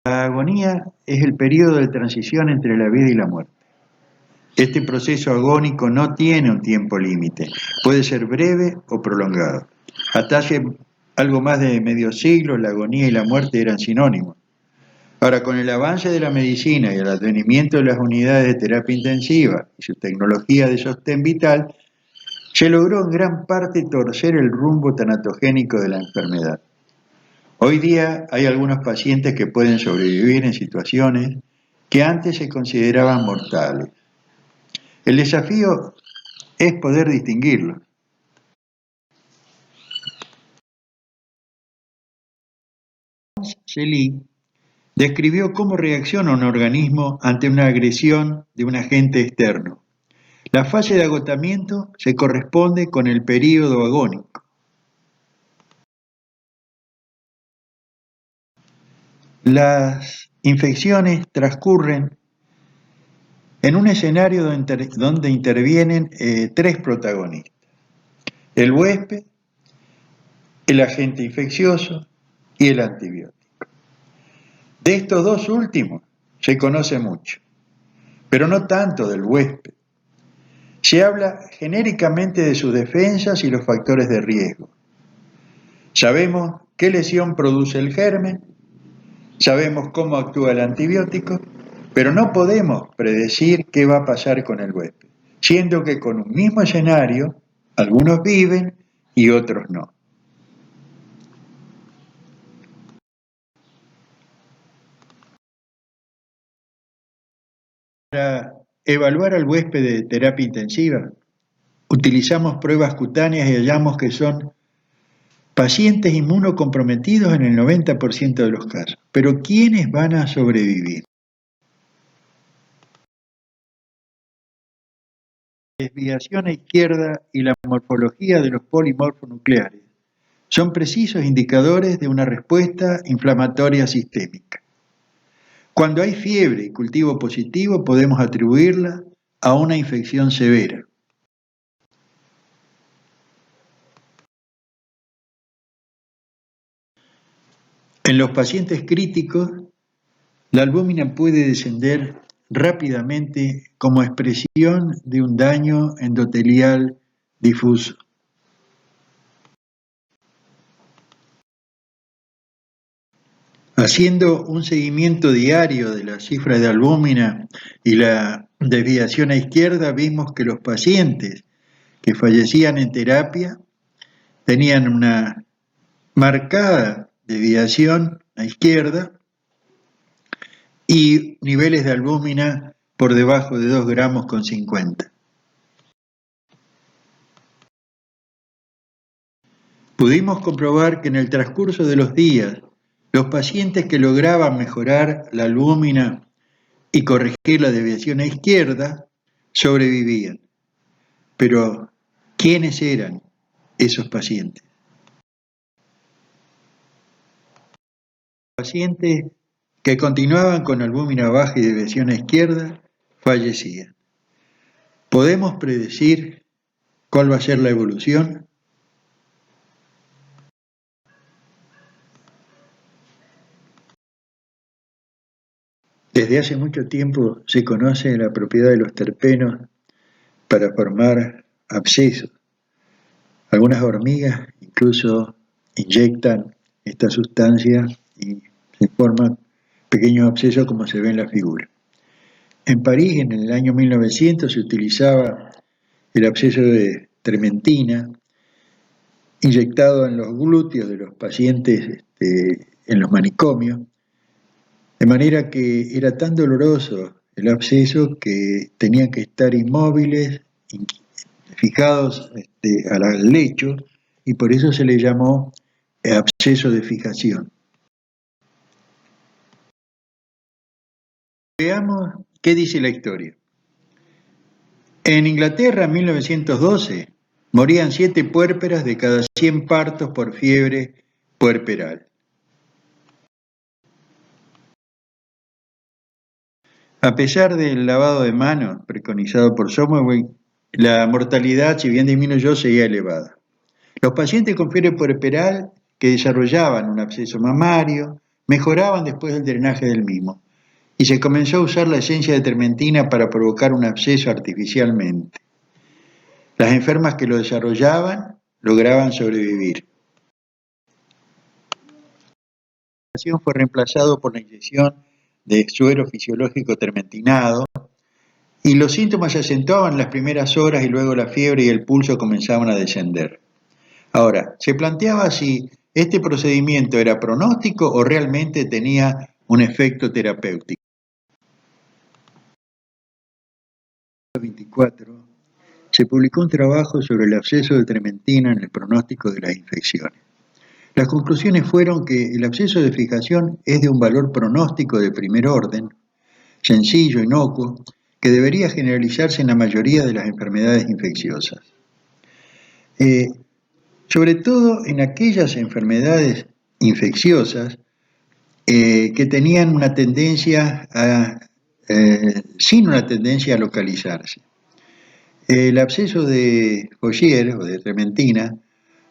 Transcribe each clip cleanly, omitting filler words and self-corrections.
La agonía es el periodo de transición entre la vida y la muerte. Este proceso agónico no tiene un tiempo límite, puede ser breve o prolongado. Hasta hace algo más de medio siglo, la agonía y la muerte eran sinónimos. Ahora, con el avance de la medicina y el advenimiento de las unidades de terapia intensiva y su tecnología de sostén vital, se logró en gran parte torcer el rumbo tanatogénico de la enfermedad. Hoy día hay algunos pacientes que pueden sobrevivir en situaciones que antes se consideraban mortales. El desafío es poder distinguirlos. Celie describió cómo reacciona un organismo ante una agresión de un agente externo. La fase de agotamiento se corresponde con el período agónico. Las infecciones transcurren en un escenario donde intervienen tres protagonistas: el huésped, el agente infeccioso y el antibiótico. De estos dos últimos se conoce mucho, pero no tanto del huésped. Se habla genéricamente de sus defensas y los factores de riesgo. Sabemos qué lesión produce el germen, sabemos cómo actúa el antibiótico, pero no podemos predecir qué va a pasar con el huésped, siendo que con un mismo escenario, algunos viven y otros no. Para evaluar al huésped de terapia intensiva, utilizamos pruebas cutáneas y hallamos que son pacientes inmunocomprometidos en el 90% de los casos. Pero ¿quiénes van a sobrevivir? La desviación a izquierda y la morfología de los polimorfos nucleares son precisos indicadores de una respuesta inflamatoria sistémica. Cuando hay fiebre y cultivo positivo, podemos atribuirla a una infección severa. En los pacientes críticos, la albúmina puede descender rápidamente como expresión de un daño endotelial difuso. Haciendo un seguimiento diario de la cifra de albúmina y la desviación a izquierda, vimos que los pacientes que fallecían en terapia tenían una marcada desviación a izquierda y niveles de albúmina por debajo de 2 gramos con 50. Pudimos comprobar que en el transcurso de los días, los pacientes que lograban mejorar la albúmina y corregir la desviación a izquierda sobrevivían. Pero, ¿quiénes eran esos pacientes? Pacientes que continuaban con albúmina baja y desviación a izquierda fallecían. ¿Podemos predecir cuál va a ser la evolución? Desde hace mucho tiempo se conoce la propiedad de los terpenos para formar abscesos. Algunas hormigas incluso inyectan esta sustancia y se forman pequeños abscesos como se ve en la figura. En París, en el año 1900, se utilizaba el absceso de trementina inyectado en los glúteos de los pacientes en los manicomios, de manera que era tan doloroso el absceso que tenían que estar inmóviles, fijados al lecho, y por eso se le llamó absceso de fijación. Veamos qué dice la historia. En Inglaterra, en 1912, morían 7 puérperas de cada 100 partos por fiebre puerperal. A pesar del lavado de manos preconizado por Sommerville, la mortalidad, si bien disminuyó, seguía elevada. Los pacientes con fiebre puerperal que desarrollaban un absceso mamario mejoraban después del drenaje del mismo, y se comenzó a usar la esencia de trementina para provocar un absceso artificialmente. Las enfermas que lo desarrollaban lograban sobrevivir. La operación fue reemplazado por la inyección de suero fisiológico trementinado y los síntomas se acentuaban en las primeras horas y luego la fiebre y el pulso comenzaban a descender. Ahora, se planteaba si este procedimiento era pronóstico o realmente tenía un efecto terapéutico. En 1924 se publicó un trabajo sobre el absceso de trementina en el pronóstico de las infecciones. Las conclusiones fueron que el absceso de fijación es de un valor pronóstico de primer orden, sencillo, inocuo, que debería generalizarse en la mayoría de las enfermedades infecciosas. Eh, Sobre todo en aquellas enfermedades infecciosas que tenían una tendencia sin una tendencia a localizarse. El absceso de Fogier o de trementina,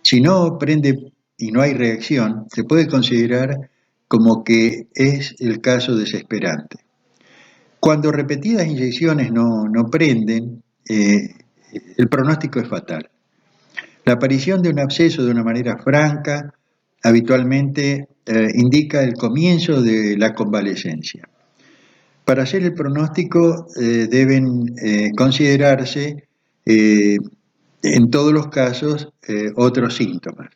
si no prende y no hay reacción, se puede considerar como que es el caso desesperante. Cuando repetidas inyecciones no prenden, el pronóstico es fatal. La aparición de un absceso de una manera franca habitualmente indica el comienzo de la convalecencia. Para hacer el pronóstico deben considerarse en todos los casos otros síntomas.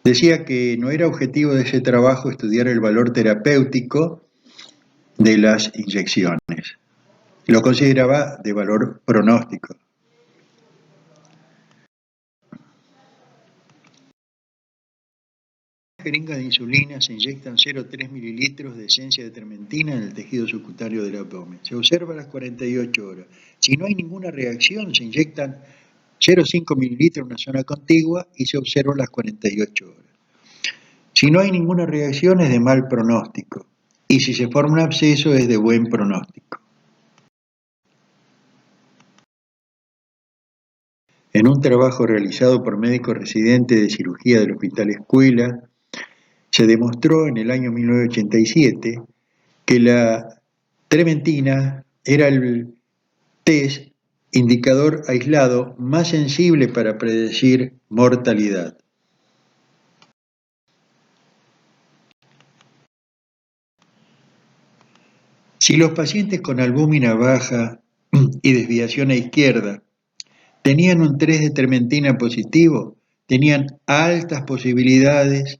Decía que no era objetivo de ese trabajo estudiar el valor terapéutico de las inyecciones. Lo consideraba de valor pronóstico. Jeringas de insulina se inyectan 0,3 mililitros de esencia de trementina en el tejido subcutáneo del abdomen. Se observa a las 48 horas. Si no hay ninguna reacción, se inyectan 0,5 mililitros en una zona contigua y se observa a las 48 horas. Si no hay ninguna reacción, es de mal pronóstico. Y si se forma un absceso, es de buen pronóstico. En un trabajo realizado por médicos residentes de cirugía del Hospital Escuela, se demostró en el año 1987 que la trementina era el test indicador aislado más sensible para predecir mortalidad. Si los pacientes con albúmina baja y desviación a izquierda tenían un 3 de trementina positivo, tenían altas posibilidades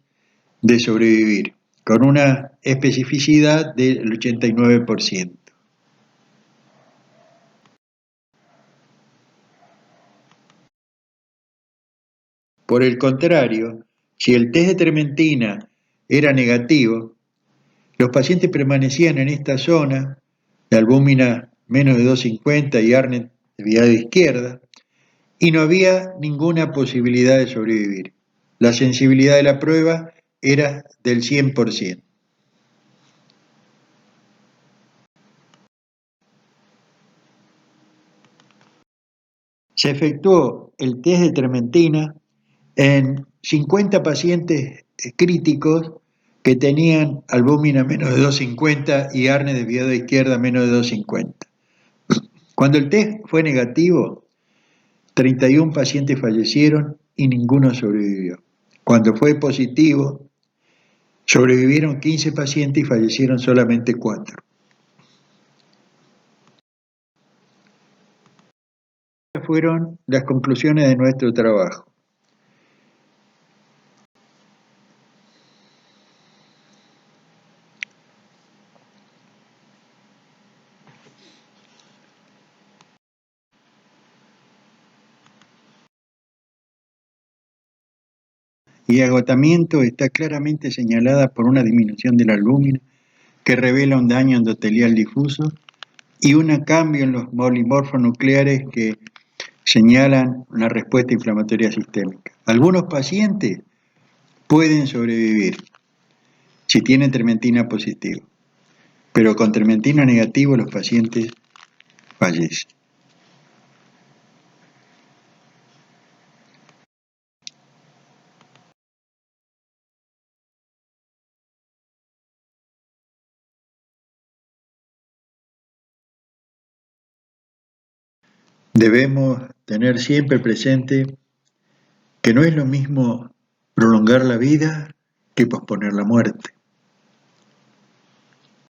de sobrevivir, con una especificidad del 89%. Por el contrario, si el test de trementina era negativo, los pacientes permanecían en esta zona de albúmina menos de 250 y ARNet desviado a izquierda, y no había ninguna posibilidad de sobrevivir. La sensibilidad de la prueba era del 100%. Se efectuó el test de trementina en 50 pacientes críticos que tenían albúmina menos de 250 y ARNet desviado a izquierda menos de 250. Cuando el test fue negativo, 31 pacientes fallecieron y ninguno sobrevivió. Cuando fue positivo, sobrevivieron 15 pacientes y fallecieron solamente 4. Estas fueron las conclusiones de nuestro trabajo. Y agotamiento está claramente señalada por una disminución de la albúmina que revela un daño endotelial difuso y un cambio en los polimorfos nucleares que señalan una respuesta inflamatoria sistémica. Algunos pacientes pueden sobrevivir si tienen trementina positiva, pero con trementina negativo los pacientes fallecen. Debemos tener siempre presente que no es lo mismo prolongar la vida que posponer la muerte.